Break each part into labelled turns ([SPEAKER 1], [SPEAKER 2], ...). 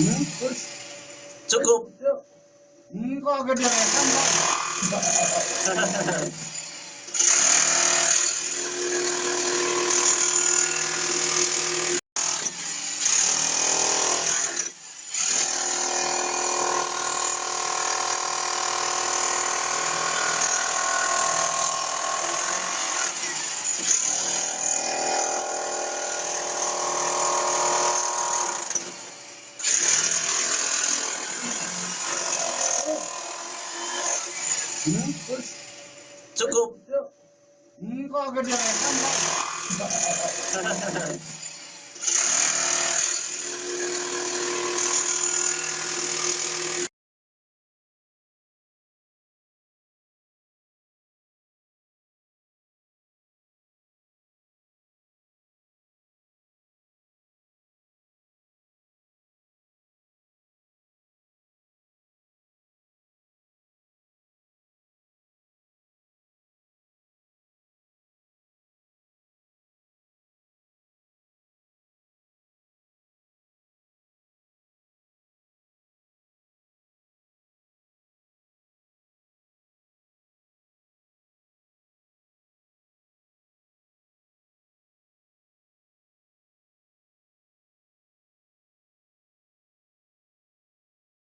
[SPEAKER 1] Terus
[SPEAKER 2] Cukup.
[SPEAKER 1] kok agak direkam, Pak? Terus
[SPEAKER 2] Cukup.
[SPEAKER 1] kok agak direkam, Pak?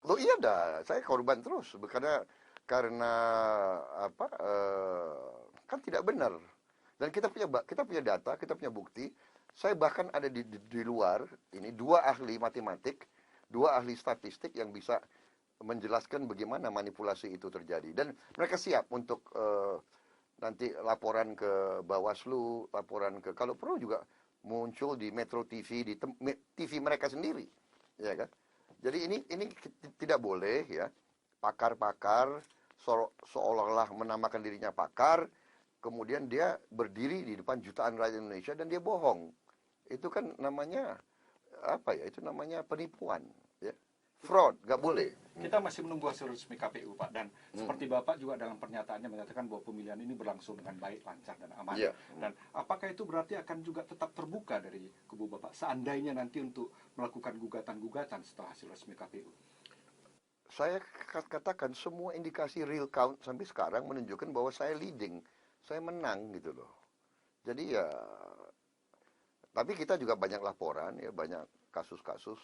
[SPEAKER 3] Loh iya dah, saya korban terus karena apa? Kan tidak benar. Dan kita punya data, kita punya bukti. Saya bahkan ada di luar ini dua ahli matematik, dua ahli statistik yang bisa menjelaskan bagaimana manipulasi itu terjadi. Dan mereka siap untuk nanti laporan ke Bawaslu, laporan ke kalau perlu juga muncul di Metro TV, di TV mereka sendiri, ya kan? Jadi ini tidak boleh ya, pakar-pakar seolah-olah menamakan dirinya pakar, kemudian dia berdiri di depan jutaan rakyat Indonesia dan dia bohong. Itu kan namanya apa ya? Itu namanya penipuan, ya. Fraud, nggak boleh.
[SPEAKER 4] Kita masih menunggu hasil resmi KPU, Pak. Dan seperti Bapak juga dalam pernyataannya menyatakan bahwa pemilihan ini berlangsung dengan baik, lancar, dan aman.
[SPEAKER 3] Yeah.
[SPEAKER 4] Dan apakah itu berarti akan juga tetap terbuka dari kubu Bapak seandainya nanti untuk melakukan gugatan-gugatan setelah hasil resmi KPU?
[SPEAKER 3] Saya katakan semua indikasi real count sampai sekarang menunjukkan bahwa saya leading, saya menang gitu loh. Jadi ya, tapi kita juga banyak laporan ya, banyak kasus-kasus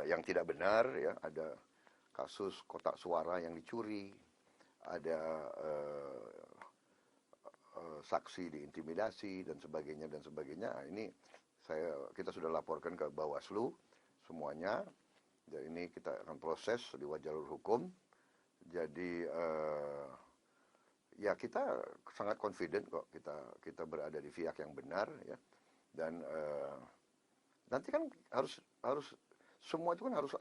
[SPEAKER 3] yang tidak benar ya, ada kasus kotak suara yang dicuri, ada saksi diintimidasi dan sebagainya dan sebagainya. Nah, ini kita sudah laporkan ke Bawaslu semuanya. Dan ini kita akan proses di jalur hukum. Jadi ya kita sangat confident kok kita berada di pihak yang benar ya. Dan nanti kan harus semua itu kan harus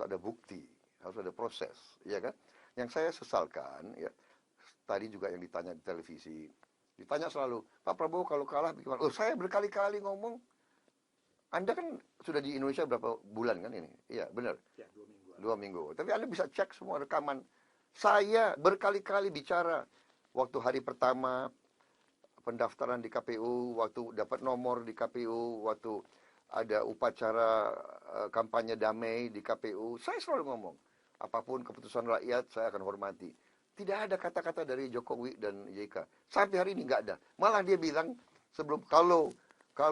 [SPEAKER 3] ada bukti, harus ada proses, ya kan? Yang saya sesalkan ya, tadi juga yang ditanya di televisi, ditanya selalu, Pak Prabowo kalau kalah bagaimana? Oh, saya berkali-kali ngomong, Anda kan sudah di Indonesia berapa bulan kan ini? Iya, benar.
[SPEAKER 4] Ya, 2 minggu.
[SPEAKER 3] 2 minggu. Tapi Anda bisa cek semua rekaman. Saya berkali-kali bicara waktu hari pertama pendaftaran di KPU, waktu dapat nomor di KPU, waktu ada upacara kampanye damai di KPU, saya selalu ngomong, apapun keputusan rakyat saya akan hormati. Tidak ada kata-kata dari Jokowi dan JK. Sampai hari ini nggak ada. Malah dia bilang sebelum kalau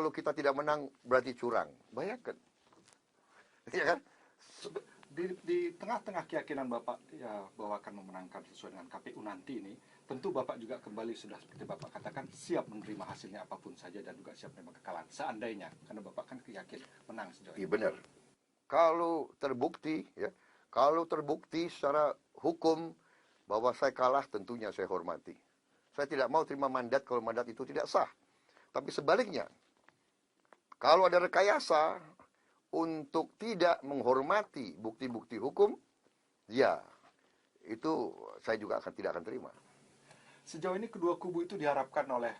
[SPEAKER 3] kita tidak menang berarti curang. Bayangkan. Ya kan?
[SPEAKER 4] Di tengah-tengah keyakinan Bapak ya bahwa akan memenangkan sesuai dengan KPU nanti ini, tentu Bapak juga kembali sudah seperti Bapak katakan siap menerima hasilnya apapun saja dan juga siap menerima kekalahan seandainya, karena Bapak kan yakin menang sejauh ini.
[SPEAKER 3] Iya benar. Kalau terbukti secara hukum bahwa saya kalah, tentunya saya hormati. Saya tidak mau terima mandat kalau mandat itu tidak sah. Tapi sebaliknya, kalau ada rekayasa untuk tidak menghormati bukti-bukti hukum, ya itu saya juga tidak akan terima.
[SPEAKER 4] Sejauh ini kedua kubu itu diharapkan oleh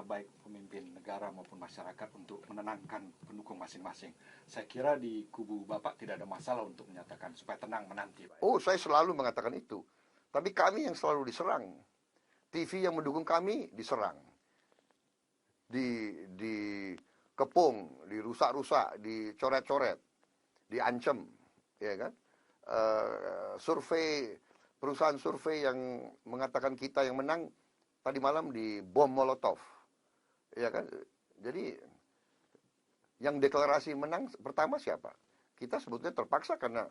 [SPEAKER 4] baik pemimpin negara maupun masyarakat untuk menenangkan pendukung masing-masing. Saya kira di kubu Bapak tidak ada masalah untuk menyatakan supaya tenang menanti, Pak.
[SPEAKER 3] Oh, saya selalu mengatakan itu. Tapi kami yang selalu diserang. TV yang mendukung kami diserang. Dikepung, dirusak-rusak, dicoret-coret. diancam, ya kan? Perusahaan survei yang mengatakan kita yang menang tadi malam di bom Molotov, ya kan? Jadi yang deklarasi menang pertama siapa? Kita sebetulnya terpaksa karena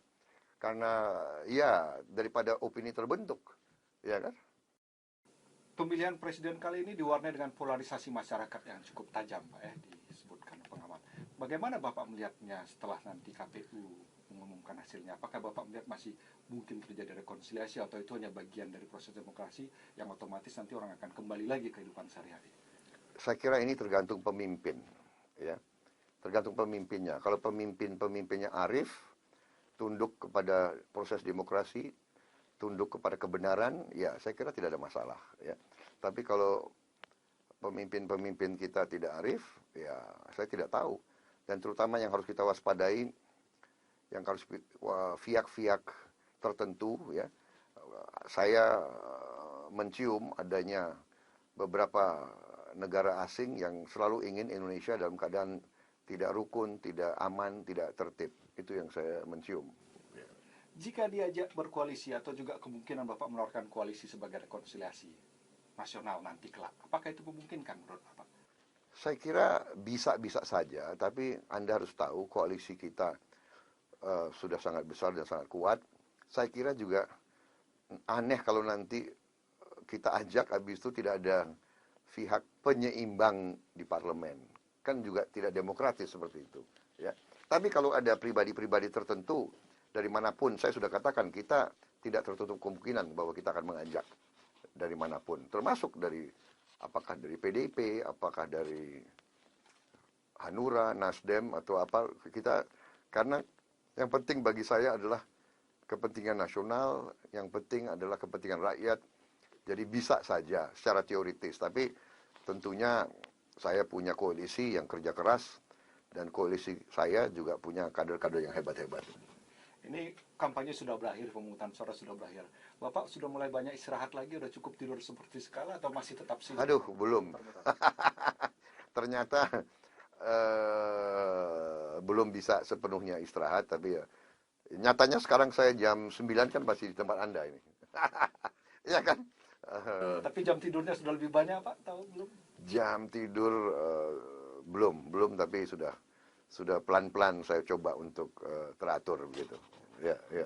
[SPEAKER 3] ya daripada opini terbentuk, ya kan?
[SPEAKER 4] Pemilihan presiden kali ini diwarnai dengan polarisasi masyarakat yang cukup tajam, Pak, ya, disebutkan pengamat. Bagaimana Bapak melihatnya setelah nanti KPU mengumumkan hasilnya? Apakah Bapak melihat masih mungkin terjadi rekonsiliasi atau itu hanya bagian dari proses demokrasi yang otomatis nanti orang akan kembali lagi ke kehidupan sehari-hari?
[SPEAKER 3] Saya kira ini tergantung pemimpin, ya. Tergantung pemimpinnya. Kalau pemimpinnya arif, tunduk kepada proses demokrasi, tunduk kepada kebenaran, ya saya kira tidak ada masalah, ya. Tapi kalau pemimpin kita tidak arif, ya saya tidak tahu. Dan terutama yang harus kita waspadai, yang harus pihak-pihak tertentu, ya. Saya mencium adanya beberapa negara asing yang selalu ingin Indonesia dalam keadaan tidak rukun, tidak aman, tidak tertib. Itu yang saya mencium.
[SPEAKER 4] Jika diajak berkoalisi atau juga kemungkinan Bapak menawarkan koalisi sebagai rekonsiliasi nasional nanti kelak, apakah itu memungkinkan menurut Bapak?
[SPEAKER 3] Saya kira bisa-bisa saja, tapi Anda harus tahu koalisi kita sudah sangat besar dan sangat kuat. Saya kira juga aneh kalau nanti kita ajak, habis itu tidak ada pihak penyeimbang di parlemen. Kan juga tidak demokratis seperti itu, ya. Tapi kalau ada pribadi-pribadi tertentu dari manapun, saya sudah katakan kita tidak tertutup kemungkinan bahwa kita akan mengajak dari manapun, termasuk dari apakah dari PDIP, apakah dari Hanura, Nasdem atau apa, kita, karena yang penting bagi saya adalah kepentingan nasional, yang penting adalah kepentingan rakyat. Jadi bisa saja secara teoritis, tapi tentunya saya punya koalisi yang kerja keras dan koalisi saya juga punya kader-kader yang hebat-hebat.
[SPEAKER 4] Ini kampanye sudah berakhir, pemungutan suara sudah berakhir. Bapak sudah mulai banyak istirahat lagi, udah cukup tidur seperti sekala atau masih tetap sibuk?
[SPEAKER 3] Aduh, belum. Ternyata belum bisa sepenuhnya istirahat, tapi ya nyatanya sekarang saya jam 9 kan masih di tempat Anda ini. Iya kan?
[SPEAKER 4] Tapi jam tidurnya sudah lebih banyak, Pak? Tahu belum?
[SPEAKER 3] Jam tidur belum, tapi sudah pelan-pelan saya coba untuk teratur begitu. Ya, ya.